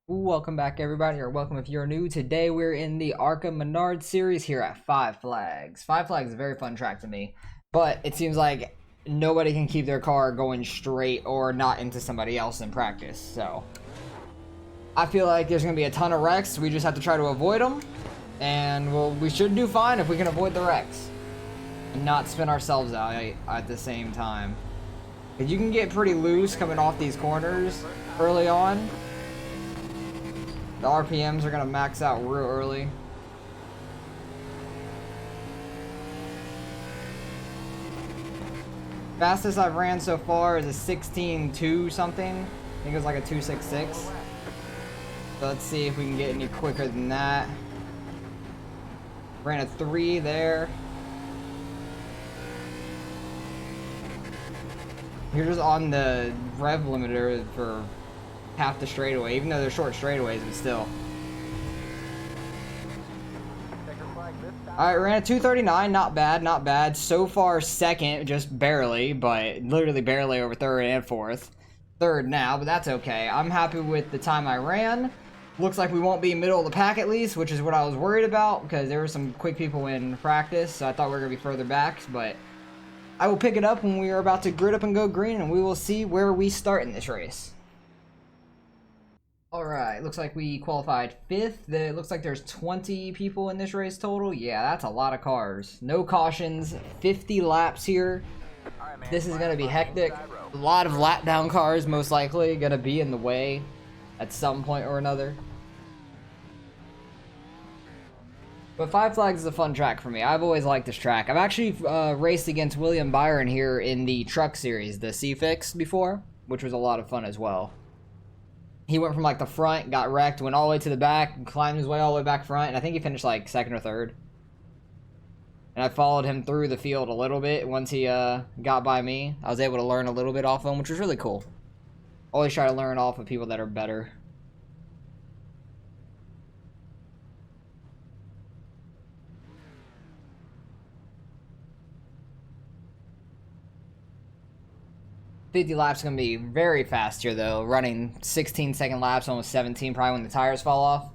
Welcome back, everybody, or welcome if you're new. Today we're in the Arca Menards series here at Five Flags. Five Flags is a very fun track to me, but it seems like nobody can keep their car going straight or not into somebody else in practice. So I feel like there's going to be a ton of wrecks. We just have to try to avoid them, and we should do fine if we can avoid the wrecks and not spin ourselves out at the same time. Because you can get pretty loose coming off these corners early on. The RPMs are gonna max out real early. Fastest I've ran so far is a 16.2 something. I think it was like a 2.66. So let's see if we can get any quicker than that. Ran a 3 there. You're just on the rev limiter for half the straightaway, even though they're short straightaways, but still. Alright, ran a 239, not bad, not bad. So far second, just barely, but literally barely over third and fourth. Third now, but that's okay. I'm happy with the time I ran. Looks like we won't be middle of the pack at least, which is what I was worried about, because there were some quick people in practice, so I thought we were going to be further back, but I will pick it up when we are about to grid up and go green, and we will see where we start in this race. Alright, looks like we qualified 5th. It looks like there's 20 people in this race total. Yeah, that's a lot of cars. No cautions, 50 laps here. This is going to be hectic. A lot of lap down cars most likely going to be in the way at some point or another. But Five Flags is a fun track for me. I've always liked this track. I've actually raced against William Byron here in the truck series, the C-Fix, before, which was a lot of fun as well. He went from like the front, got wrecked, went all the way to the back, climbed his way all the way back front, and I think he finished like second or third. And I followed him through the field a little bit. Once he got by me, I was able to learn a little bit off him, which was really cool. Always try to learn off of people that are better. $50 laps is going to be very fast here, though. Running 16-second laps, almost 17, probably when the tires fall off.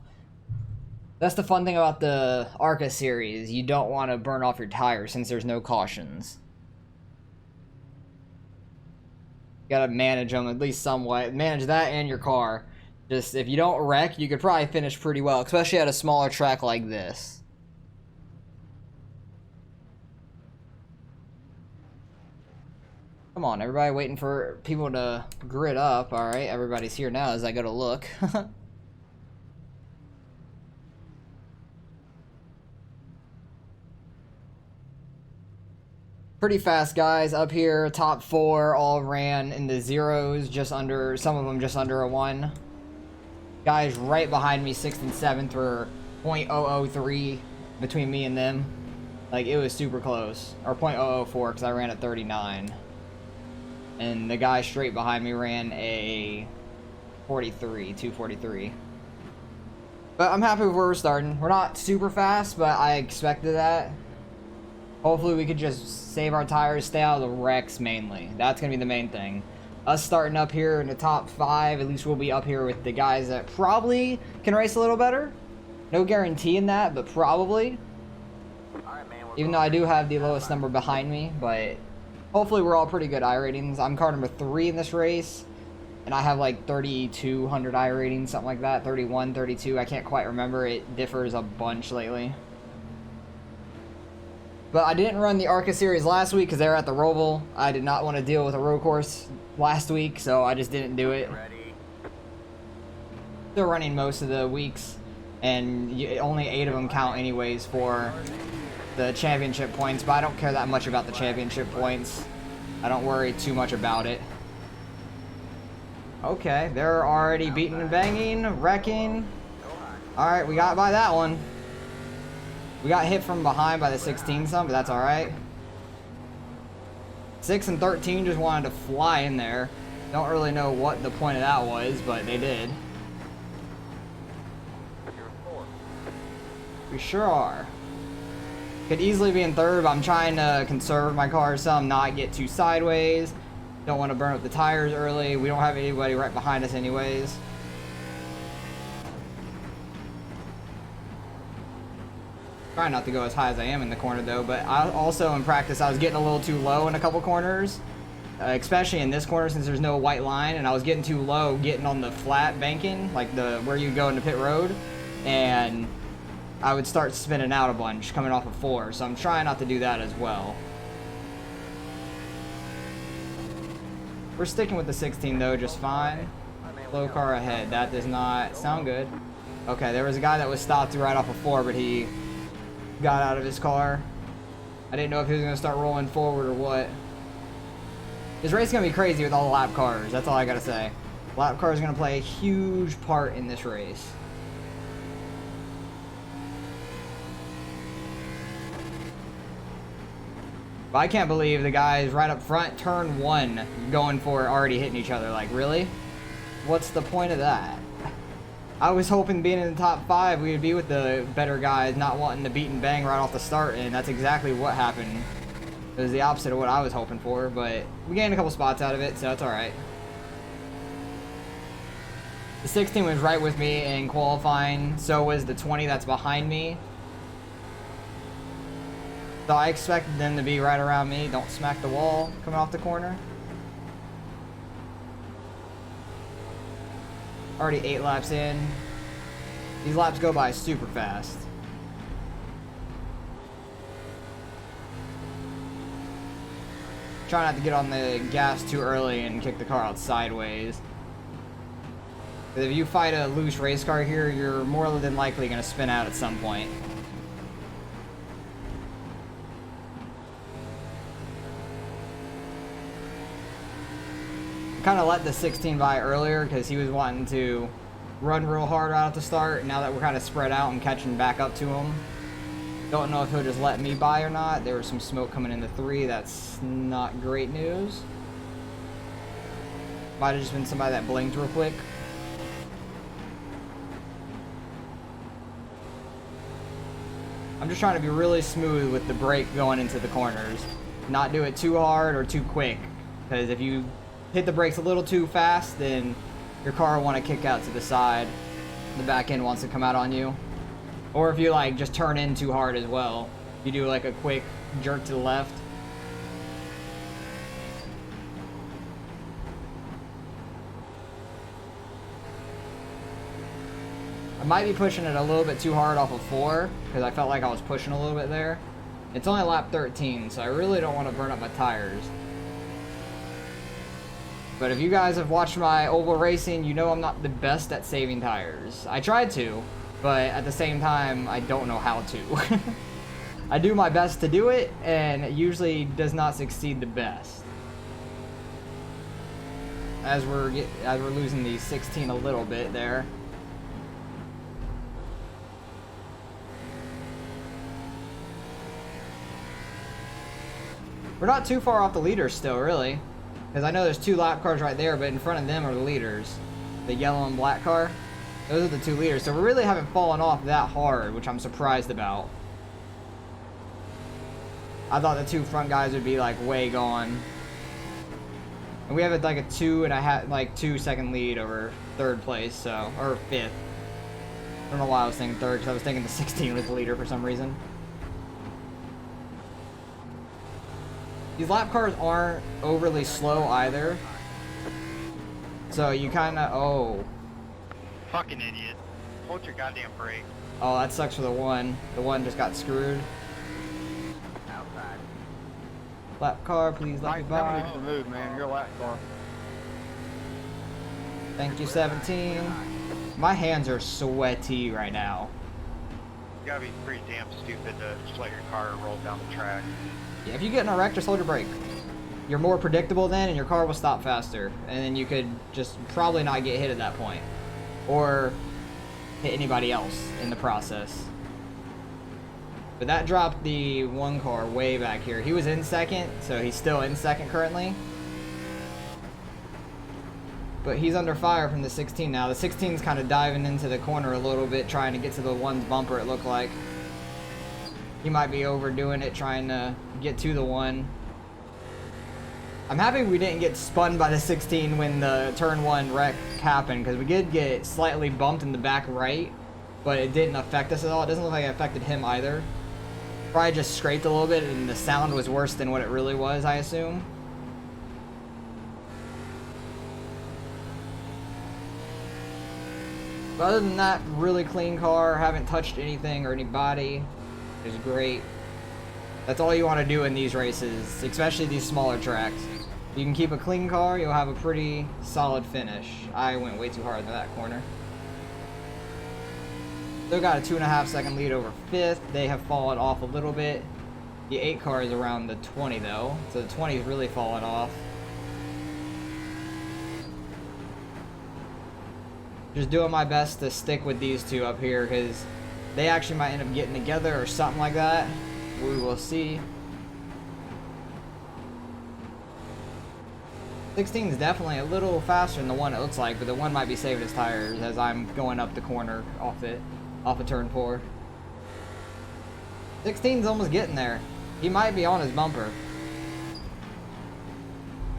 That's the fun thing about the Arca series. You don't want to burn off your tires since there's no cautions. You got to manage them at least somewhat. Manage that and your car. Just, if you don't wreck, you could probably finish pretty well, especially at a smaller track like this. Come on, everybody waiting for people to grid up. Alright, everybody's here now as I go to look. Pretty fast guys up here. Top 4 all ran in the zeros, just under, some of them just under a 1. Guys right behind me, 6th and 7th, were .003 between me and them. Like, it was super close. Or .004 because I ran at 39. And the guy straight behind me ran a 243. But I'm happy with where we're starting. We're not super fast, but I expected that. Hopefully we could just save our tires, stay out of the wrecks mainly. That's going to be the main thing. Us starting up here in the top 5, at least we'll be up here with the guys that probably can race a little better. No guarantee in that, but probably. Even though I do have the lowest number behind me, but hopefully we're all pretty good iRatings. I'm car number 3 in this race, and I have like 3,200 iRatings, something like that. 31, 32, I can't quite remember. It differs a bunch lately. But I didn't run the Arca series last week because they were at the Roval. I did not want to deal with a road course last week, so I just didn't do it. Still running most of the weeks, and only 8 of them count anyways for the championship points, but I don't care that much about the championship points. I don't worry too much about it. Okay, they're already beating and banging, wrecking. Alright, we got by that one. We got hit from behind by the 16 some, but that's alright. 6 and 13 just wanted to fly in there. Don't really know what the point of that was, but they did. We sure are. Could easily be in third, but I'm trying to conserve my car some, not get too sideways. Don't want to burn up the tires early. We don't have anybody right behind us anyways. Trying not to go as high as I am in the corner though, but I also in practice I was getting a little too low in a couple corners, especially in this corner since there's no white line, and I was getting too low getting on the flat banking, like the where you go into pit road, and I would start spinning out a bunch coming off of 4, so I'm trying not to do that as well. We're sticking with the 16 though just fine. Low car ahead, that does not sound good. Okay, there was a guy that was stopped right off of 4, but he got out of his car. I didn't know if he was going to start rolling forward or what. This race is going to be crazy with all the lap cars. That's all I got to say. Lap cars are going to play a huge part in this race. But I can't believe the guys right up front, turn 1, going for it, already hitting each other. Like, really? What's the point of that? I was hoping being in the top 5 we would be with the better guys, not wanting to beat and bang right off the start, and that's exactly what happened. It was the opposite of what I was hoping for, but we gained a couple spots out of it, so it's alright. The 16 was right with me in qualifying, so was the 20 that's behind me. So I expected them to be right around me. Don't smack the wall coming off the corner. Already 8 laps in. These laps go by super fast. Try not to get on the gas too early and kick the car out sideways. Because if you fight a loose race car here, you're more than likely going to spin out at some point. Kind of let the 16 by earlier because he was wanting to run real hard right at the start. Now that we're kind of spread out and catching back up to him, don't know if he'll just let me by or not. There was some smoke coming into 3. That's not great news. Might have just been somebody that blinked real quick. I'm just trying to be really smooth with the brake going into the corners. Not do it too hard or too quick, because if you hit the brakes a little too fast, then your car will want to kick out to the side. The back end wants to come out on you. Or if you like just turn in too hard as well. You do like a quick jerk to the left. I might be pushing it a little bit too hard off of 4 because I felt like I was pushing a little bit there. It's only lap 13, so I really don't want to burn up my tires. But if you guys have watched my oval racing, you know I'm not the best at saving tires. I tried to, but at the same time, I don't know how to. I do my best to do it, and it usually does not succeed the best. As we're losing the 16 a little bit there. We're not too far off the leaders still, really. Because I know there's 2 lap cars right there, but in front of them are the leaders. The yellow and black car. Those are the 2 leaders. So we really haven't fallen off that hard, which I'm surprised about. I thought the 2 front guys would be like way gone. And we have like a 2 second lead over 3rd place, so, or 5th. I don't know why I was thinking 3rd, because I was thinking the 16 was the leader for some reason. These lap cars aren't overly slow either. So you kind of, oh. Fucking idiot. Hold your goddamn brake. Oh, that sucks for the one. The one just got screwed. Outside. Lap car, please let me by. Needs to move, man. You're a lap car. Thank you, 17. My hands are sweaty right now. You gotta be pretty damn stupid to just let your car roll down the track. Yeah, if you get in a wreck, just hold your brake. You're more predictable then, and your car will stop faster. And then you could just probably not get hit at that point. Or hit anybody else in the process. But that dropped the 1 car way back here. He was in 2nd, so he's still in 2nd currently. But he's under fire from the 16 now. The 16's kind of diving into the corner a little bit, trying to get to the 1's bumper, it looked like. He might be overdoing it, trying to get to the 1. I'm happy we didn't get spun by the 16 when the turn 1 wreck happened, because we did get slightly bumped in the back right, but it didn't affect us at all. It doesn't look like it affected him either. Probably just scraped a little bit and the sound was worse than what it really was, I assume. But other than that, really clean car. Haven't touched anything or anybody. It's great. That's all you want to do in these races, especially these smaller tracks. If you can keep a clean car, you'll have a pretty solid finish. I went way too hard in that corner. Still got a 2.5 second lead over 5th. They have fallen off a little bit. The 8 car is around the 20 though, so the 20 is really fallen off. Just doing my best to stick with these two up here because they actually might end up getting together or something like that. We will see. 16 is definitely a little faster than the one it looks like, but the one might be saving his tires as I'm going up the corner off of turn 4. 16's almost getting there. He might be on his bumper.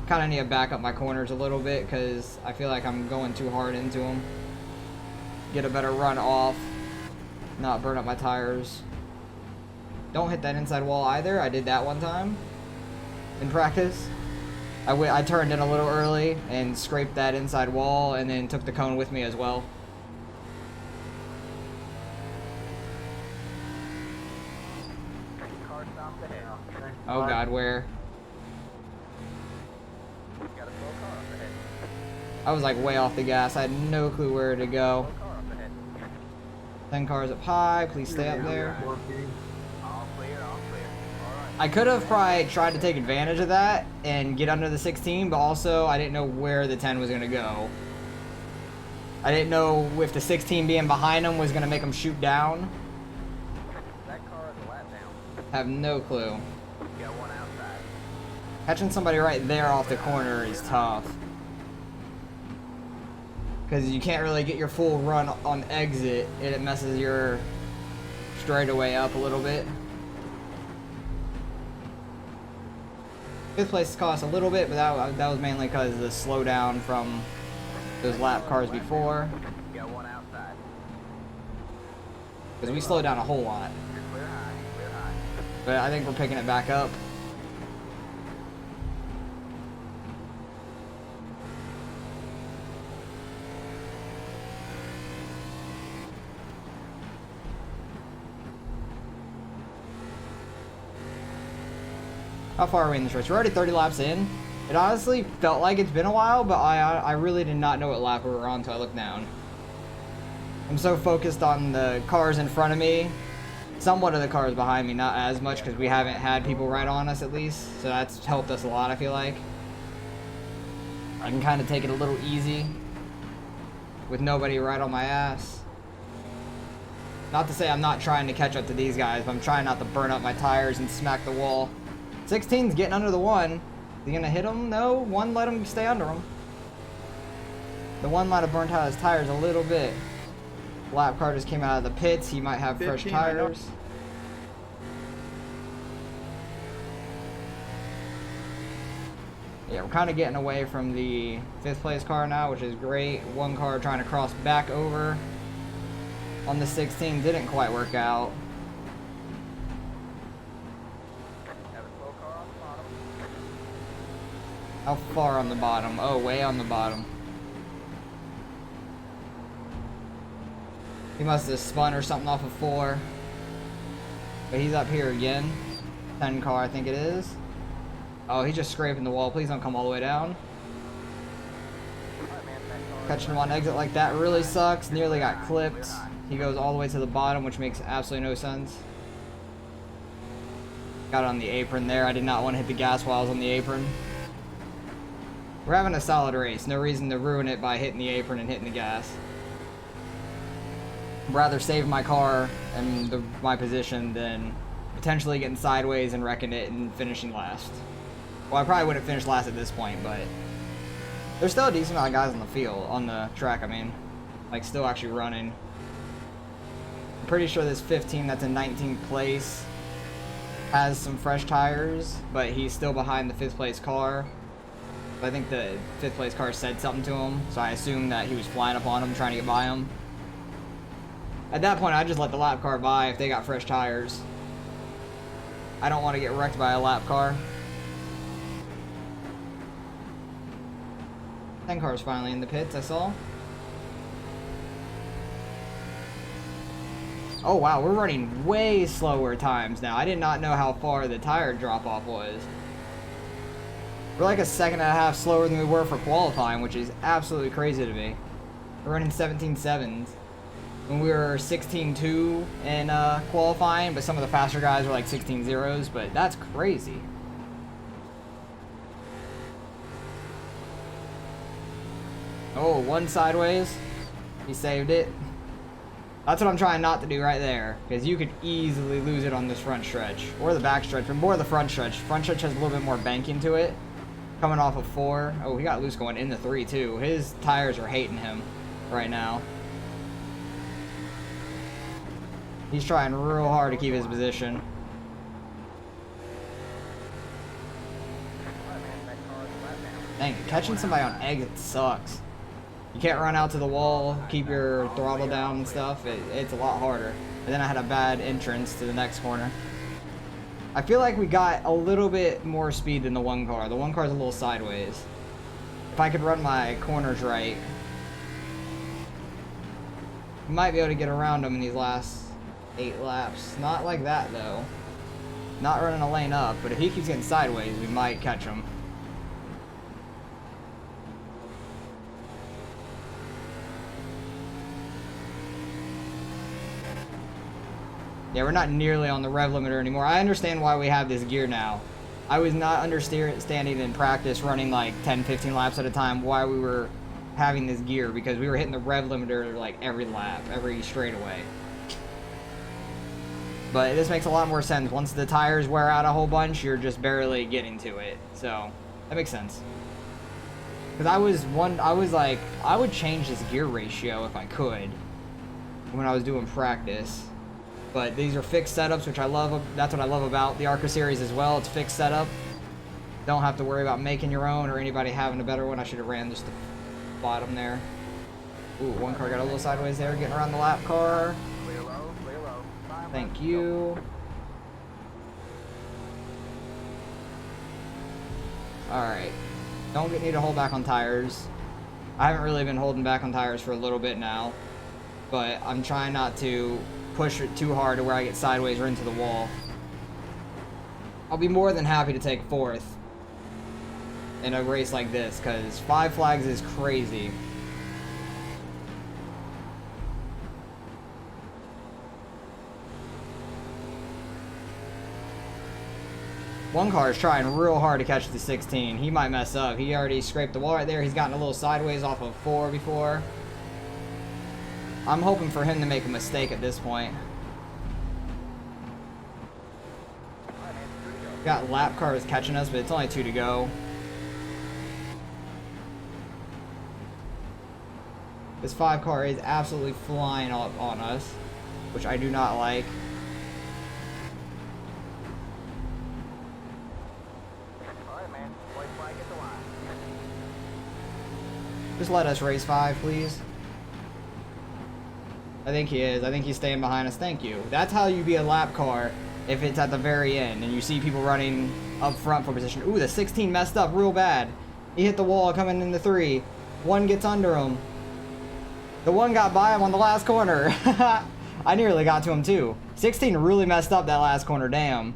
Kind of need to back up my corners a little bit because I feel like I'm going too hard into him. Get a better run off, not burn up my tires. Don't hit that inside wall either. I did that one time in practice. I turned in a little early and scraped that inside wall and then took the cone with me as well. Oh God, where? I was like way off the gas. I had no clue where to go. 10 cars up high. Please stay up there. I could have probably tried to take advantage of that and get under the 16, but also I didn't know where the 10 was going to go. I didn't know if the 16 being behind him was going to make him shoot down. That car is a lap down. Have no clue. Got one outside. Catching somebody right there off the corner is tough. Because you can't really get your full run on exit and it messes your straightaway up a little bit. 5th place cost a little bit, but that was mainly because of the slowdown from those lap cars before. Got one outside. Because we slowed down a whole lot. You're clear high, clear high. But I think we're picking it back up. How far are we in this race? We're already 30 laps in. It honestly felt like it's been a while, but I really did not know what lap we were on until I looked down. I'm so focused on the cars in front of me. Somewhat of the cars behind me, not as much because we haven't had people right on us at least. So that's helped us a lot, I feel like. I can kind of take it a little easy with nobody right on my ass. Not to say I'm not trying to catch up to these guys, but I'm trying not to burn up my tires and smack the wall. 16's getting under the 1. Is he gonna hit him? No, 1 let him stay under him. The 1 might have burnt out his tires a little bit. Lap car just came out of the pits. He might have fresh tires. Yeah, we're kind of getting away from the 5th place car now, which is great. 1 car trying to cross back over on the 16 didn't quite work out. How far on the bottom? Oh, way on the bottom. He must have spun or something off of 4. But he's up here again. 10 car, I think it is. Oh, he's just scraping the wall. Please don't come all the way down. Catching him on exit like that really sucks. Nearly got clipped. He goes all the way to the bottom, which makes absolutely no sense. Got on the apron there. I did not want to hit the gas while I was on the apron. We're having a solid race. No reason to ruin it by hitting the apron and hitting the gas. I'd rather save my car and my position than potentially getting sideways and wrecking it and finishing last. Well, I probably wouldn't finish last at this point, but there's still a decent amount of guys on the field, on the track, I mean. Like, still actually running. I'm pretty sure this 15 that's in 19th place has some fresh tires, but he's still behind the 5th place car. I think the 5th place car said something to him, so I assume that he was flying up on him, trying to get by him. At that point, I just let the lap car by if they got fresh tires. I don't want to get wrecked by a lap car. 10 cars finally in the pits, I saw. Oh wow, we're running way slower times now. I did not know how far the tire drop-off was. We're like a second and a half slower than we were for qualifying, which is absolutely crazy to me. We're running 17.7s. When we were 16.2 in qualifying, but some of the faster guys were like 16.0s, but that's crazy. Oh, one sideways. He saved it. That's what I'm trying not to do right there, because you could easily lose it on this front stretch. Or the back stretch, but more the front stretch. Front stretch has a little bit more banking to it. Coming off of 4. Oh, he got loose going into 3 too. His tires are hating him right now. He's trying real hard to keep his position. Dang, catching somebody on exit sucks. You can't run out to the wall, keep your throttle down and stuff. It's a lot harder. And then I had a bad entrance to the next corner. I feel like we got a little bit more speed than the one car. The one car's a little sideways. If I could run my corners right, might be able to get around him in these last 8 laps. Not like that though. Not running a lane up, but if he keeps getting sideways, we might catch him. Yeah, we're not nearly on the rev limiter anymore. I understand why we have this gear now. I was not understanding in practice running like 10, 15 laps at a time why we were having this gear, because we were hitting the rev limiter like every lap, every straightaway. But this makes a lot more sense. Once the tires wear out a whole bunch, you're just barely getting to it. So, that makes sense. Because I would change this gear ratio if I could when I was doing practice. But these are fixed setups, which I love. That's what I love about the Arca series as well. It's fixed setup. Don't have to worry about making your own or anybody having a better one. I should have ran just the bottom there. Ooh, one car got a little sideways there, getting around the lap car. Clear low, clear low. Thank you. Alright. Don't need to hold back on tires. I haven't really been holding back on tires for a little bit now. But I'm trying not to push it too hard to where I get sideways or into the wall. I'll be more than happy to take 4th in a race like this, because 5 flags is crazy. One car is trying real hard to catch the 16. He might mess up. He already scraped the wall right there. He's gotten a little sideways off of 4 before. I'm hoping for him to make a mistake at this point. Got lap cars catching us, but it's only 2 to go. This 5 car is absolutely flying up on us, which I do not like. Alright, man. White flag at the line. Just let us race 5, please. I think he is. I think he's staying behind us. Thank you. That's how you be a lap car if it's at the very end and you see people running up front for position. Ooh, the 16 messed up real bad. He hit the wall coming into 3. 1 gets under him. The 1 got by him on the last corner. I nearly got to him too. 16 really messed up that last corner. Damn.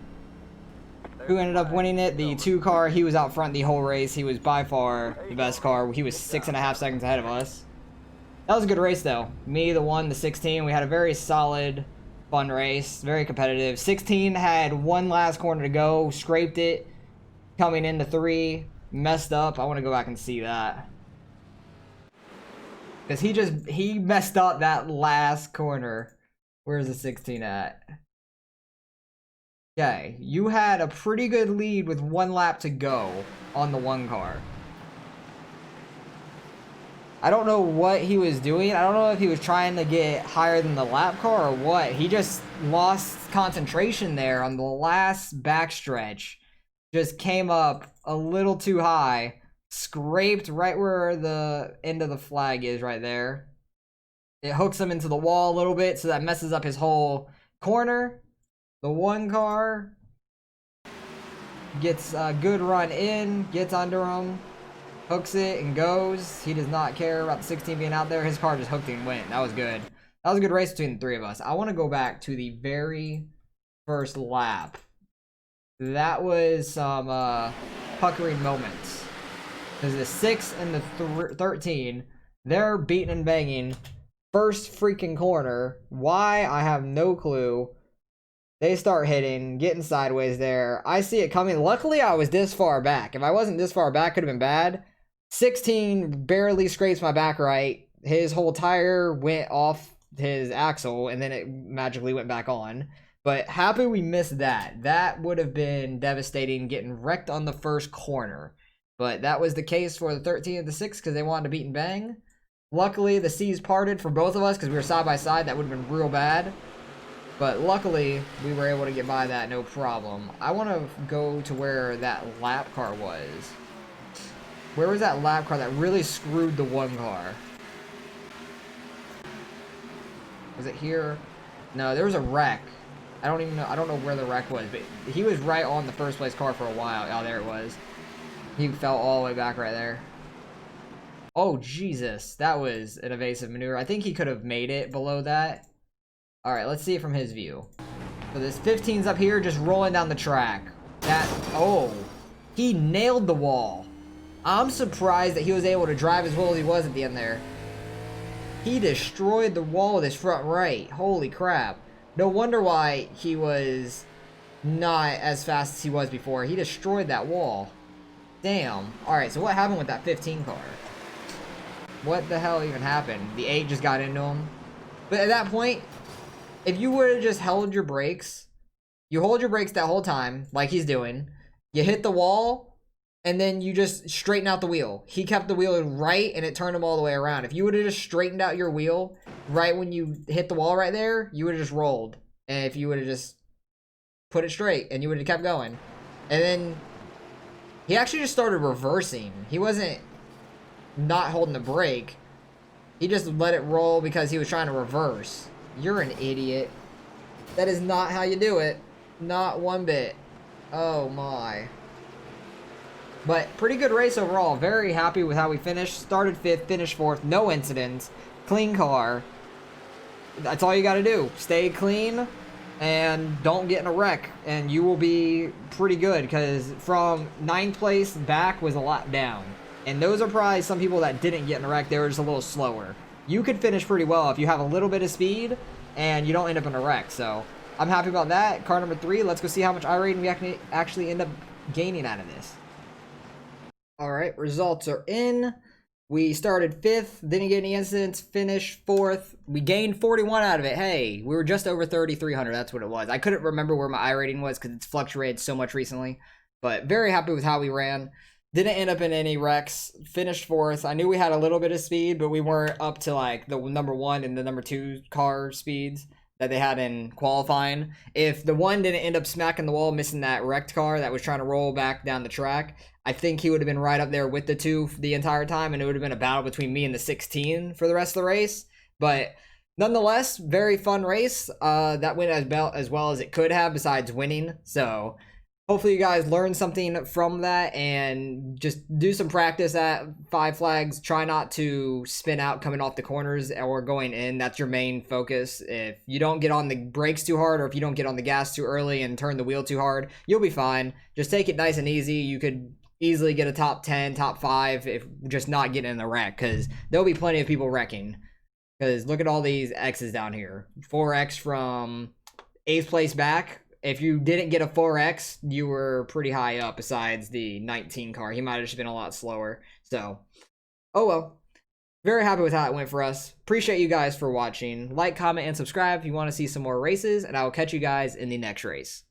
Who ended up winning it? The 2 car. He was out front the whole race. He was by far the best car. He was 6.5 seconds ahead of us. That was a good race though. Me, the 1, the 16. We had a very solid, fun race. Very competitive. 16 had 1 last corner to go. Scraped it. Coming into 3. Messed up. I want to go back and see that. Because he messed up that last corner. Where's the 16 at? Okay. You had a pretty good lead with 1 lap to go on the 1 car. I don't know what he was doing. I don't know if he was trying to get higher than the lap car or what. He just lost concentration there on the last backstretch. Just came up a little too high. Scraped right where the end of the flag is right there. It hooks him into the wall a little bit, so that messes up his whole corner. The 1 car Gets a good run in, gets under him, hooks it, and goes. He does not care about the 16 being out there. His car just hooked and went. That was good. That was a good race between the three of us. I want to go back to the very first lap. That was some puckering moments. Because the 6 and the 13, they're beating and banging. First freaking corner. Why? I have no clue. They start hitting, getting sideways there. I see it coming. Luckily, I was this far back. If I wasn't this far back, could have been bad. 16 barely scrapes my back right. His whole tire went off his axle, and then it magically went back on. But happy we missed that. That would have been devastating, getting wrecked on the first corner. But that was the case for the 13 and the 6 because they wanted to beat and bang. Luckily, the seas parted for both of us because we were side by side. That would have been real bad. But luckily, we were able to get by that, no problem. I want to go to where that lap car was. Where was that lap car that really screwed the one car? Was it here? No, there was a wreck. I don't even know. I don't know where the wreck was, but he was right on the first place car for a while. Oh, there it was. He fell all the way back right there. Oh, Jesus. That was an evasive maneuver. I think he could have made it below that. Alright, let's see it from his view. So this 15's up here just rolling down the track. Oh, he nailed the wall. I'm surprised that he was able to drive as well as he was at the end there. He destroyed the wall with his front right. Holy crap. No wonder why he was not as fast as he was before. He destroyed that wall. Damn. Alright, so what happened with that 15 car? What the hell even happened? The 8 just got into him. But at that point, if you would have just held your brakes, you hold your brakes that whole time, like he's doing, you hit the wall, and then you just straighten out the wheel. He kept the wheel right, and it turned him all the way around. If you would have just straightened out your wheel right when you hit the wall right there, you would have just rolled. And if you would have just put it straight, and you would have kept going. And then he actually just started reversing. He wasn't not holding the brake. He just let it roll because he was trying to reverse. You're an idiot. That is not how you do it. Not one bit. Oh my. But pretty good race overall. Very happy with how we finished. Started 5th, finished 4th. No incidents. Clean car. That's all you gotta do. Stay clean and don't get in a wreck. And you will be pretty good because from 9th place back was a lot down. And those are probably some people that didn't get in a wreck. They were just a little slower. You could finish pretty well if you have a little bit of speed and you don't end up in a wreck. So I'm happy about that. Car number 3. Let's go see how much iRating we actually end up gaining out of this. Alright, results are in. We started 5th, didn't get any incidents, finished 4th. We gained 41 out of it. Hey, we were just over 3,300. That's what it was. I couldn't remember where my iRating was because it's fluctuated so much recently. But very happy with how we ran. Didn't end up in any wrecks. Finished 4th. I knew we had a little bit of speed, but we weren't up to like the number 1 and the number 2 car speeds that they had in qualifying. If the 1 didn't end up smacking the wall, missing that wrecked car that was trying to roll back down the track, I think he would have been right up there with the 2 the entire time, and it would have been a battle between me and the 16 for the rest of the race. But nonetheless, very fun race. That went as well as it could have besides winning. So hopefully you guys learned something from that and just do some practice at 5 flags. Try not to spin out coming off the corners or going in. That's your main focus. If you don't get on the brakes too hard or if you don't get on the gas too early and turn the wheel too hard, you'll be fine. Just take it nice and easy. You could easily get a top 10, top 5 if just not getting in the wreck because there'll be plenty of people wrecking. Because look at all these X's down here. 4X from 8th place back. If you didn't get a 4X, you were pretty high up besides the 19 car. He might have just been a lot slower. So, oh well. Very happy with how it went for us. Appreciate you guys for watching. Like, comment, and subscribe if you want to see some more races. And I will catch you guys in the next race.